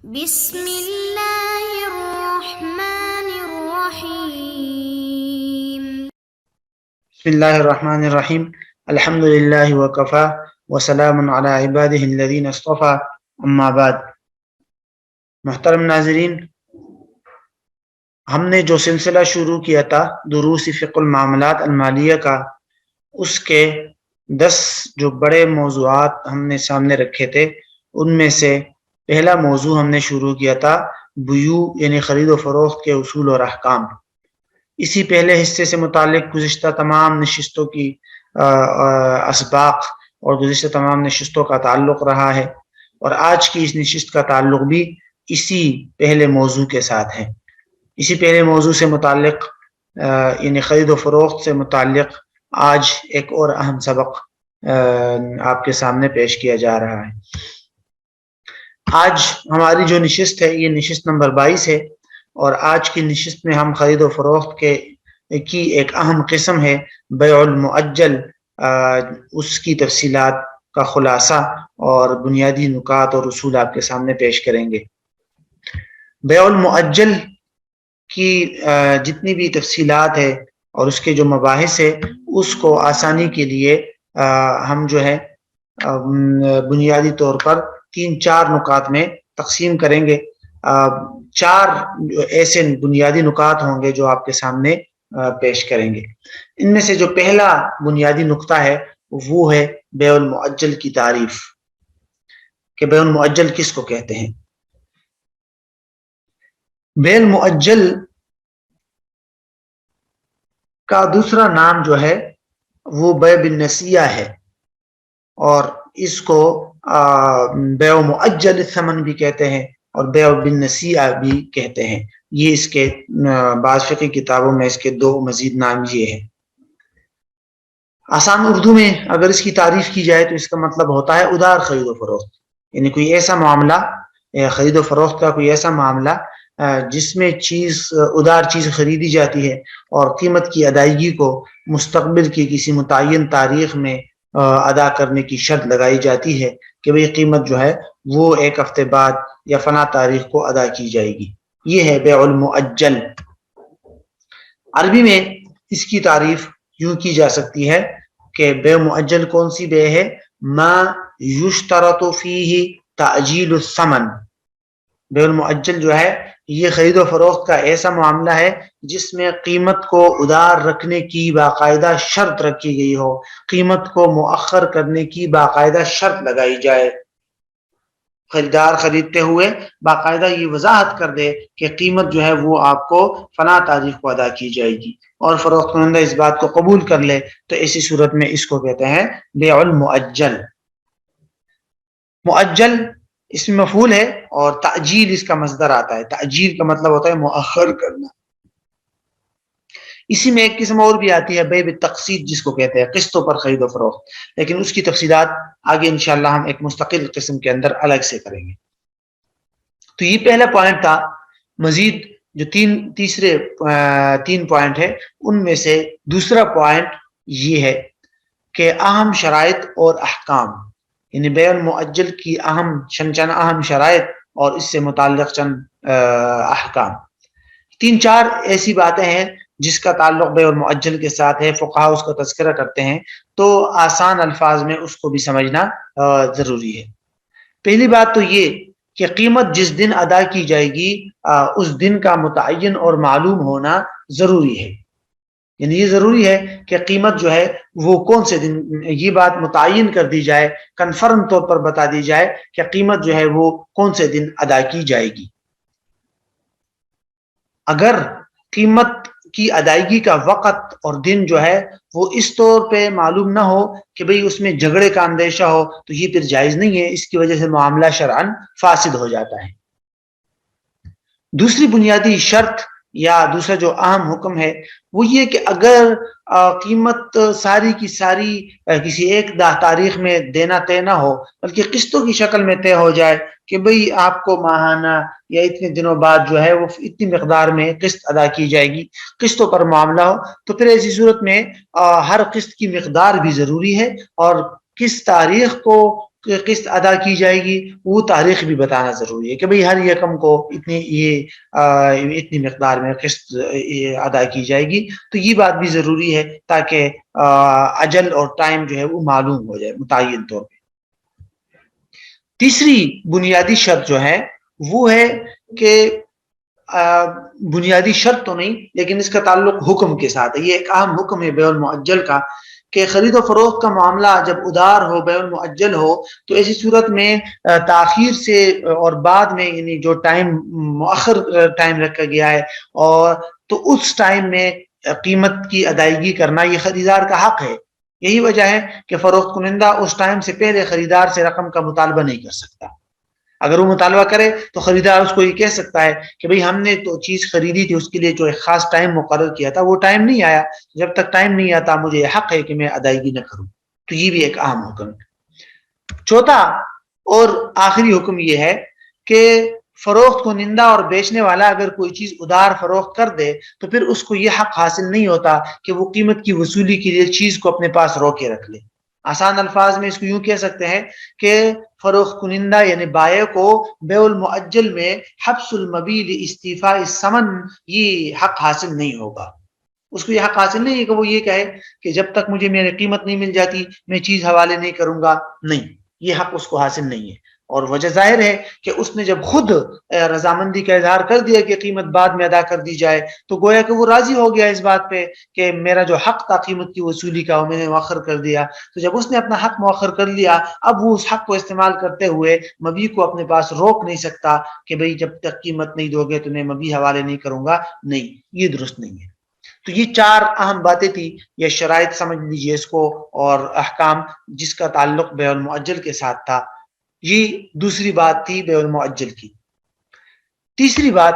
بسم اللہ الرحمن الرحیم بسم اللہ الرحمن الرحیم الحمد للہ وکفا وسلام علی عبادہ الذین اصطفى اما بعد۔ محترم ناظرین، ہم نے جو سلسلہ شروع کیا تھا دروس فقہ المعاملات المالیہ کا، اس کے 10 جو بڑے موضوعات ہم نے سامنے رکھے تھے، ان میں سے پہلا موضوع ہم نے شروع کیا تھا بیوع یعنی خرید و فروخت کے اصول اور احکام۔ اسی پہلے حصے سے متعلق گزشتہ تمام نشستوں کی اسباق اور گزشتہ تمام نشستوں کا تعلق رہا ہے، اور آج کی اس نشست کا تعلق بھی اسی پہلے موضوع کے ساتھ ہے۔ اسی پہلے موضوع سے متعلق یعنی خرید و فروخت سے متعلق آج ایک اور اہم سبق آپ کے سامنے پیش کیا جا رہا ہے۔ آج ہماری جو نشست ہے یہ نشست نمبر 22 ہے، اور آج کی نشست میں ہم خرید و فروخت کی ایک اہم قسم ہے بیع المؤجل، اس کی تفصیلات کا خلاصہ اور بنیادی نکات اور اصول آپ کے سامنے پیش کریں گے۔ بیع المؤجل کی جتنی بھی تفصیلات ہے اور اس کے جو مباحث ہے، اس کو آسانی کے لیے ہم جو ہے بنیادی طور پر 3-4 نکات میں تقسیم کریں گے۔ 4 ایسے بنیادی نکات ہوں گے جو آپ کے سامنے پیش کریں گے۔ ان میں سے جو پہلا بنیادی نکتہ ہے وہ ہے بیع المؤجل کی تعریف، کہ بیع المؤجل کس کو کہتے ہیں۔ بیع المؤجل کا دوسرا نام جو ہے وہ بیع بالنسیہ ہے، اور اس کو بیع مؤجل الثمن بھی کہتے ہیں اور بیع بالنسیہ بھی کہتے ہیں۔ یہ اس کے بعض فقہی کتابوں میں اس کے 2 مزید نام یہ ہیں۔ آسان اردو میں اگر اس کی تعریف کی جائے تو اس کا مطلب ہوتا ہے ادار خرید و فروخت، یعنی کوئی ایسا معاملہ، خرید و فروخت کا کوئی ایسا معاملہ جس میں ادار چیز خریدی جاتی ہے اور قیمت کی ادائیگی کو مستقبل کی کسی متعین تاریخ میں ادا کرنے کی شرط لگائی جاتی ہے کہ بھئی قیمت جو ہے وہ 1 ہفتے بعد یا فلاں تاریخ کو ادا کی جائے گی۔ یہ ہے بیع المؤجل۔ عربی میں اس کی تعریف یوں کی جا سکتی ہے کہ بیع مؤجل کون سی بیع ہے؟ ما یشترط فیہ تأجیل الثمن۔ بیع المؤجل جو ہے یہ خرید و فروخت کا ایسا معاملہ ہے جس میں قیمت کو ادار رکھنے کی باقاعدہ شرط رکھی گئی ہو، قیمت کو مؤخر کرنے کی باقاعدہ شرط لگائی جائے۔ خریدار خریدتے ہوئے باقاعدہ یہ وضاحت کر دے کہ قیمت جو ہے وہ آپ کو فلاں تاریخ کو ادا کی جائے گی، اور فروخت کنندہ اس بات کو قبول کر لے، تو ایسی صورت میں اس کو کہتے ہیں بیع المؤجل۔ مؤجل اس میں مفعول ہے اور تأجیل اس کا مصدر آتا ہے۔ تأجیل کا مطلب ہوتا ہے مؤخر کرنا۔ اسی میں ایک قسم اور بھی آتی ہے بیع بالتقسیط، جس کو کہتے ہیں قسطوں پر خرید و فروخت، لیکن اس کی تفصیلات آگے انشاءاللہ ہم ایک مستقل قسم کے اندر الگ سے کریں گے۔ تو یہ پہلا پوائنٹ تھا۔ مزید جو تیسرے 3 پوائنٹ ہے ان میں سے دوسرا پوائنٹ یہ ہے کہ اہم شرائط اور احکام، یعنی بیع المؤجل کی چند اہم شرائط اور اس سے متعلق چند احکام۔ 3-4 ایسی باتیں ہیں جس کا تعلق بیع المؤجل کے ساتھ ہے، فقہاء اس کا تذکرہ کرتے ہیں، تو آسان الفاظ میں اس کو بھی سمجھنا ضروری ہے۔ پہلی بات تو یہ کہ قیمت جس دن ادا کی جائے گی اس دن کا متعین اور معلوم ہونا ضروری ہے، یعنی یہ ضروری ہے کہ قیمت جو ہے وہ کون سے دن، یہ بات متعین کر دی جائے، کنفرم طور پر بتا دی جائے کہ قیمت جو ہے وہ کون سے دن ادا کی جائے گی۔ اگر قیمت کی ادائیگی کا وقت اور دن جو ہے وہ اس طور پہ معلوم نہ ہو کہ بھئی اس میں جھگڑے کا اندیشہ ہو، تو یہ پھر جائز نہیں ہے، اس کی وجہ سے معاملہ شرعاً فاسد ہو جاتا ہے۔ دوسری بنیادی شرط یا دوسرا جو اہم حکم ہے وہ یہ کہ اگر قیمت ساری کی ساری کسی ایک تاریخ میں دینا طے نہ ہو، بلکہ قسطوں کی شکل میں طے ہو جائے کہ بھئی آپ کو ماہانہ یا اتنے دنوں بعد جو ہے وہ اتنی مقدار میں قسط ادا کی جائے گی، قسطوں پر معاملہ ہو، تو پھر ایسی صورت میں ہر قسط کی مقدار بھی ضروری ہے، اور کس تاریخ کو قسط ادا کی جائے گی وہ تاریخ بھی بتانا ضروری ہے کہ بھئی ہر یکم کو اتنی مقدار میں قسط ادا کی جائے گی. تو یہ بات بھی ضروری ہے تاکہ اجل اور ٹائم جو ہے وہ معلوم ہو جائے متعین طور پہ. تیسری بنیادی شرط جو ہے وہ ہے کہ بنیادی شرط تو نہیں لیکن اس کا تعلق حکم کے ساتھ ہے. یہ ایک اہم حکم ہے بیع المؤجل کا کہ خرید و فروخت کا معاملہ جب ادار ہو بیع المؤجل ہو تو ایسی صورت میں تاخیر سے اور بعد میں یعنی جو ٹائم مؤخر ٹائم رکھا گیا ہے اور تو اس ٹائم میں قیمت کی ادائیگی کرنا یہ خریدار کا حق ہے. یہی وجہ ہے کہ فروخت کنندہ اس ٹائم سے پہلے خریدار سے رقم کا مطالبہ نہیں کر سکتا. اگر وہ مطالبہ کرے تو خریدار اس کو یہ کہہ سکتا ہے کہ بھئی ہم نے تو چیز خریدی تھی اس کے لیے جو ایک خاص ٹائم مقرر کیا تھا وہ ٹائم نہیں آیا, جب تک ٹائم نہیں آتا مجھے یہ حق ہے کہ میں ادائیگی نہ کروں. تو یہ بھی ایک اہم حکم ہے. چوتھا اور آخری حکم یہ ہے کہ فروخت کنندہ اور بیچنے والا اگر کوئی چیز ادار فروخت کر دے تو پھر اس کو یہ حق حاصل نہیں ہوتا کہ وہ قیمت کی وصولی کے لیے چیز کو اپنے پاس روکے رکھ لے. آسان الفاظ میں اس کو یوں کہہ سکتے ہیں کہ فروخت کنندہ یعنی بائع کو بیع المؤجل میں حبس المبیع لاستیفاء الثمن یہ حق حاصل نہیں ہوگا. اس کو یہ حق حاصل نہیں ہے کہ وہ یہ کہے کہ جب تک مجھے میری قیمت نہیں مل جاتی میں چیز حوالے نہیں کروں گا. نہیں, یہ حق اس کو حاصل نہیں ہے. اور وجہ ظاہر ہے کہ اس نے جب خود رضامندی کا اظہار کر دیا کہ قیمت بعد میں ادا کر دی جائے تو گویا کہ وہ راضی ہو گیا اس بات پہ کہ میرا جو حق تھا قیمت کی وصولی کا وہ میں نے مؤخر کر دیا. تو جب اس نے اپنا حق مؤخر کر لیا اب وہ اس حق کو استعمال کرتے ہوئے مبیع کو اپنے پاس روک نہیں سکتا کہ بھئی جب تک قیمت نہیں دو گے تو میں مبیع حوالے نہیں کروں گا. نہیں, یہ درست نہیں ہے. تو یہ چار اہم باتیں تھی, یہ شرائط سمجھ لیجیے اس کو اور احکام جس کا تعلق بیع المؤجل کے ساتھ تھا. یہ دوسری بات تھی بیع المؤجل کی. تیسری بات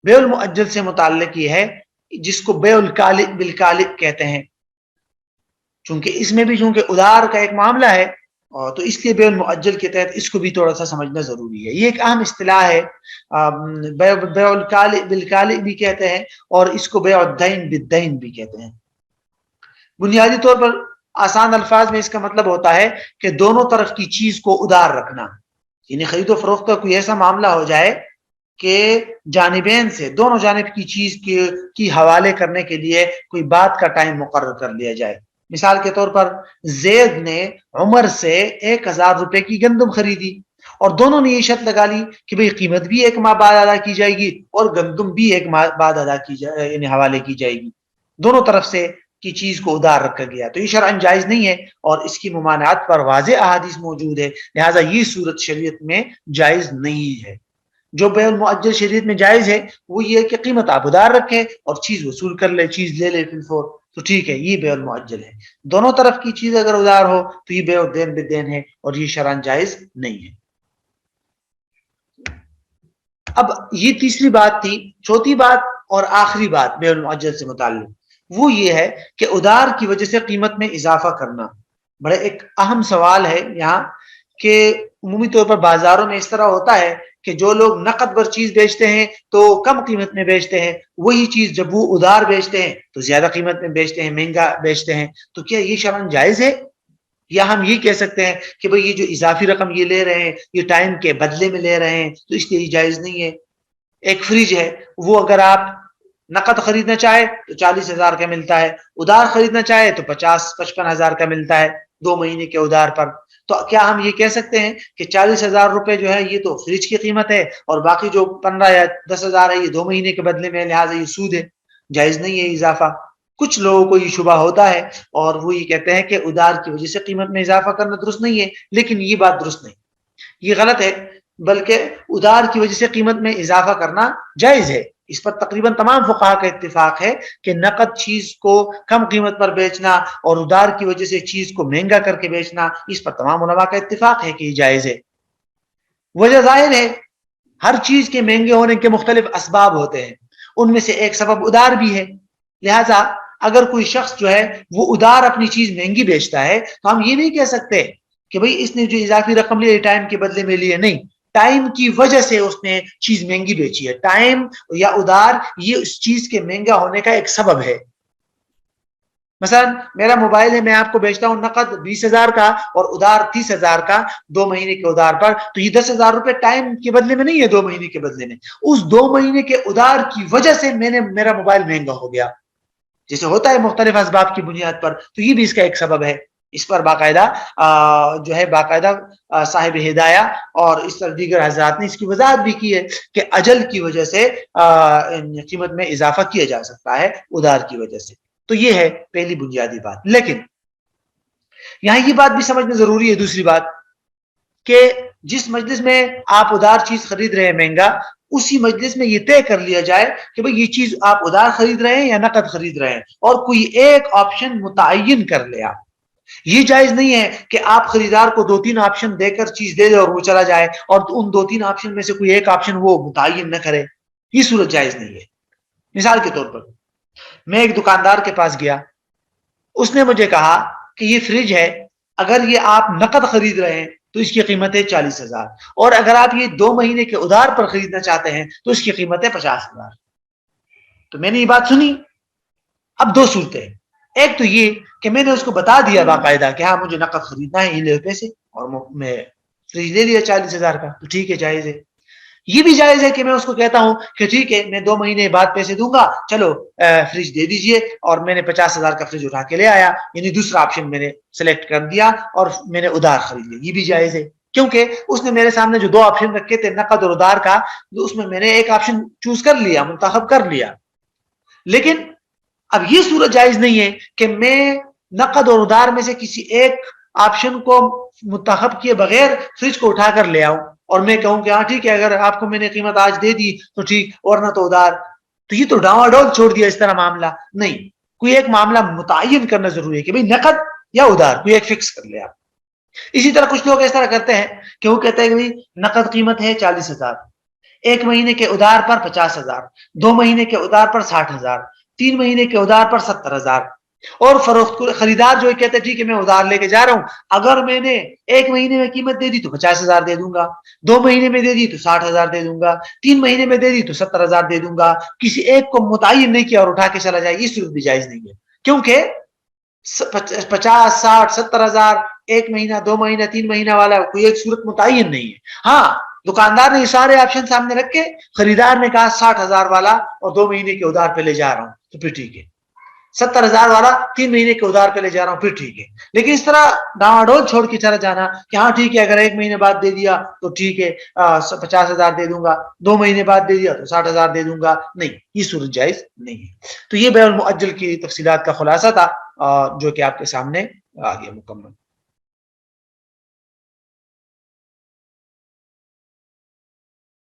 بیع المؤجل سے متعلق یہ ہے جس کو بیع الکالئ بالکالئ کہتے ہیں. چونکہ اس میں بھی چونکہ ادار کا ایک معاملہ ہے تو اس لیے بیع المؤجل کے تحت اس کو بھی تھوڑا سا سمجھنا ضروری ہے. یہ ایک اہم اصطلاح ہے, بیع الکالئ بالکالئ بھی کہتے ہیں اور اس کو بیع الدین بالدین بھی کہتے ہیں. بنیادی طور پر آسان الفاظ میں اس کا مطلب ہوتا ہے کہ دونوں طرف کی چیز کو ادار رکھنا. یعنی خرید و فروخت کا کوئی ایسا معاملہ ہو جائے کہ جانبین سے دونوں جانب کی چیز کی حوالے کرنے کے لیے کوئی بات کا ٹائم مقرر کر لیا جائے. مثال کے طور پر زید نے عمر سے 1000 روپے کی گندم خریدی اور دونوں نے یہ شرط لگا لی کہ بھئی قیمت بھی ایک ماہ بعد ادا کی جائے گی اور گندم بھی ایک ماہ بعد ادا کی جائے یعنی حوالے کی جائے گی. دونوں طرف سے کی چیز کو ادار رکھا گیا. تو یہ شرعاً جائز نہیں ہے اور اس کی ممانعت پر واضح احادیث موجود ہے, لہٰذا یہ صورت شریعت میں جائز نہیں ہے. جو بیع المؤجل شریعت میں جائز ہے وہ یہ ہے کہ قیمت آپ ادار رکھیں اور چیز وصول کر لے, چیز لے لے فی الفور, تو ٹھیک ہے, یہ بیع المؤجل ہے. دونوں طرف کی چیز اگر ادار ہو تو یہ بیع الدین بالدین ہے اور یہ شرعاً جائز نہیں ہے. اب یہ تیسری بات تھی. چوتھی بات اور آخری بات بیع المؤجل سے متعلق وہ یہ ہے کہ ادار کی وجہ سے قیمت میں اضافہ کرنا. بڑا ایک اہم سوال ہے یہاں کہ عمومی طور پر بازاروں میں اس طرح ہوتا ہے کہ جو لوگ نقد پر چیز بیچتے ہیں تو کم قیمت میں بیچتے ہیں, وہی چیز جب وہ ادار بیچتے ہیں تو زیادہ قیمت میں بیچتے ہیں, مہنگا بیچتے ہیں. تو کیا یہ شرعاً جائز ہے یا ہم یہ کہہ سکتے ہیں کہ بھئی یہ جو اضافی رقم یہ لے رہے ہیں یہ ٹائم کے بدلے میں لے رہے ہیں تو اس لیے یہ جائز نہیں ہے. ایک فریج ہے وہ اگر آپ نقد خریدنا چاہے تو 40,000 کا ملتا ہے, ادار خریدنا چاہے تو 50-55,000 کا ملتا ہے 2 مہینے کے ادار پر. تو کیا ہم یہ کہہ سکتے ہیں کہ 40,000 روپے جو ہے یہ تو فریج کی قیمت ہے اور باقی جو 15 یا 10,000 ہے یہ 2 مہینے کے بدلے میں, لہٰذا یہ سود ہے, جائز نہیں ہے اضافہ. کچھ لوگوں کو یہ شبہ ہوتا ہے اور وہ یہ کہتے ہیں کہ ادار کی وجہ سے قیمت میں اضافہ کرنا درست نہیں ہے, لیکن یہ بات درست نہیں, یہ غلط ہے. بلکہ ادار کی وجہ سے قیمت میں اضافہ کرنا جائز ہے. اس پر تقریباً تمام فقہا کا اتفاق ہے کہ نقد چیز کو کم قیمت پر بیچنا اور ادار کی وجہ سے چیز کو مہنگا کر کے بیچنا, اس پر تمام علماء کا اتفاق ہے کہ یہ جائز ہے. وجہ ظاہر ہے ہر چیز کے مہنگے ہونے کے مختلف اسباب ہوتے ہیں, ان میں سے ایک سبب ادار بھی ہے. لہٰذا اگر کوئی شخص جو ہے وہ ادار اپنی چیز مہنگی بیچتا ہے تو ہم یہ نہیں کہہ سکتے کہ بھئی اس نے جو اضافی رقم لی ٹائم کے بدلے میں لیے, نہیں, ٹائم کی وجہ سے اس نے چیز مہنگی بیچی ہے. ٹائم یا ادار یہ اس چیز کے مہنگا ہونے کا ایک سبب ہے. مثلا میرا موبائل ہے، میں آپ کو بیچتا ہوں نقد 20,000 کا اور ادھار 30,000 کا 2 مہینے کے ادھار پر، تو یہ 10,000 روپے ٹائم کے بدلے میں نہیں ہے، 2 مہینے کے بدلے میں، اس 2 مہینے کے ادھار کی وجہ سے میرا موبائل مہنگا ہو گیا، جیسے ہوتا ہے مختلف اسباب کی بنیاد پر، تو یہ بھی اس کا ایک سبب ہے۔ اس پر باقاعدہ جو ہے باقاعدہ صاحب ہدایہ اور اس طرح دیگر حضرات نے اس کی وضاحت بھی کی ہے کہ اجل کی وجہ سے قیمت میں اضافہ کیا جا سکتا ہے ادھار کی وجہ سے۔ تو یہ ہے پہلی بنیادی بات۔ لیکن یہاں یہ بات بھی سمجھنا ضروری ہے، دوسری بات، کہ جس مجلس میں آپ ادھار چیز خرید رہے ہیں مہنگا، اسی مجلس میں یہ طے کر لیا جائے کہ بھئی یہ چیز آپ ادھار خرید رہے ہیں یا نقد خرید رہے ہیں، اور کوئی ایک آپشن متعین کر لے آپ۔ یہ جائز نہیں ہے کہ آپ خریدار کو 2-3 آپشن دے کر چیز دے دے اور وہ چلا جائے، اور ان 2-3 آپشن میں سے کوئی ایک آپشن وہ متعین نہ کرے، یہ صورت جائز نہیں ہے۔ مثال کے طور پر میں ایک دکاندار کے پاس گیا، اس نے مجھے کہا کہ یہ فریج ہے، اگر یہ آپ نقد خرید رہے ہیں تو اس کی قیمت ہے 40,000، اور اگر آپ یہ 2 مہینے کے ادھار پر خریدنا چاہتے ہیں تو اس کی قیمت ہے 50,000۔ تو میں نے یہ بات سنی۔ اب دو صورتیں، ایک تو یہ کہ میں نے اس کو بتا دیا باقاعدہ کہ ہاں مجھے نقد خریدنا ہے، یہ لے پیسے، اور میں فریج لے لیا 40,000 کا، تو ٹھیک ہے، جائز ہے۔ یہ بھی جائز ہے کہ میں اس کو کہتا ہوں کہ ٹھیک ہے میں 2 مہینے بعد پیسے دوں گا، چلو فریج دے دیجئے، اور میں نے 50,000 کا فریج اٹھا کے لے آیا، یعنی دوسرا آپشن میں نے سلیکٹ کر دیا اور میں نے ادھار خرید لیا، یہ بھی جائز ہے، کیونکہ اس نے میرے سامنے جو 2 آپشن رکھے تھے نقد اور ادھار کا، اس میں نے ایک آپشن چوز کر لیا، منتخب کر لیا۔ لیکن اب یہ صورت جائز نہیں ہے کہ میں نقد اور ادھار میں سے کسی ایک آپشن کو منتخب کیے بغیر فریج کو اٹھا کر لے آؤں اور میں کہوں کہ ہاں ٹھیک ہے اگر آپ کو میں نے قیمت آج دے دی تو ٹھیک، اور نہ تو ادھار، تو یہ تو ڈاواں ڈول چھوڑ دیا اس طرح معاملہ نہیں۔ کوئی ایک معاملہ متعین کرنا ضروری ہے کہ بھئی نقد یا ادھار، کوئی ایک فکس کر لے آپ۔ اسی طرح کچھ لوگ اس طرح کرتے ہیں کہ وہ کہتے ہیں کہ نقد قیمت ہے 40,000، 1 مہینے کے ادھار پر 50,000، 2 مہینے کے ادھار پر 60,000، 3 مہینے کے ادھار پر 70,000، اور فروخت خریدار جو کہتے ہیں ٹھیک ہے میں ادھار لے کے جا رہا ہوں، اگر میں نے 1 مہینے میں قیمت دے دی تو 50,000 دے دوں گا، 2 مہینے میں دے دی تو 60,000 دے دوں گا، 3 مہینے میں دے دی تو 70,000 دے دوں گا، کسی ایک کو متعین نہیں کیا اور اٹھا کے چلا جائے، یہ صورت بھی جائز نہیں ہے، کیونکہ 50، 60، 70,000، 1 مہینہ، 2 مہینہ، 3 مہینہ والا کوئی ایک صورت متعین نہیں ہے۔ ہاں دکاندار نے یہ سارے آپشن سامنے رکھ کے خریدار نے کہا 60,000 والا اور 2 مہینے کے ادھار پہ لے جا رہا ہوں، تو پھر ٹھیک ہے، 70,000 والا 3 مہینے کے ادھار پہ لے جا رہا ہوں، پھر ٹھیک ہے۔ لیکن اس طرح ڈاواں ڈول چھوڑ کے چلا جانا کہ ہاں ٹھیک ہے اگر 1 مہینے بعد دے دیا تو ٹھیک ہے 50,000 دے دوں گا، 2 مہینے بعد دے دیا تو 60,000 دے دوں گا، نہیں، یہ صورت جائز نہیں ہے۔ تو یہ بیع المؤجل کی تفصیلات کا خلاصہ تھا جو کہ آپ کے سامنے آ گیا مکمل۔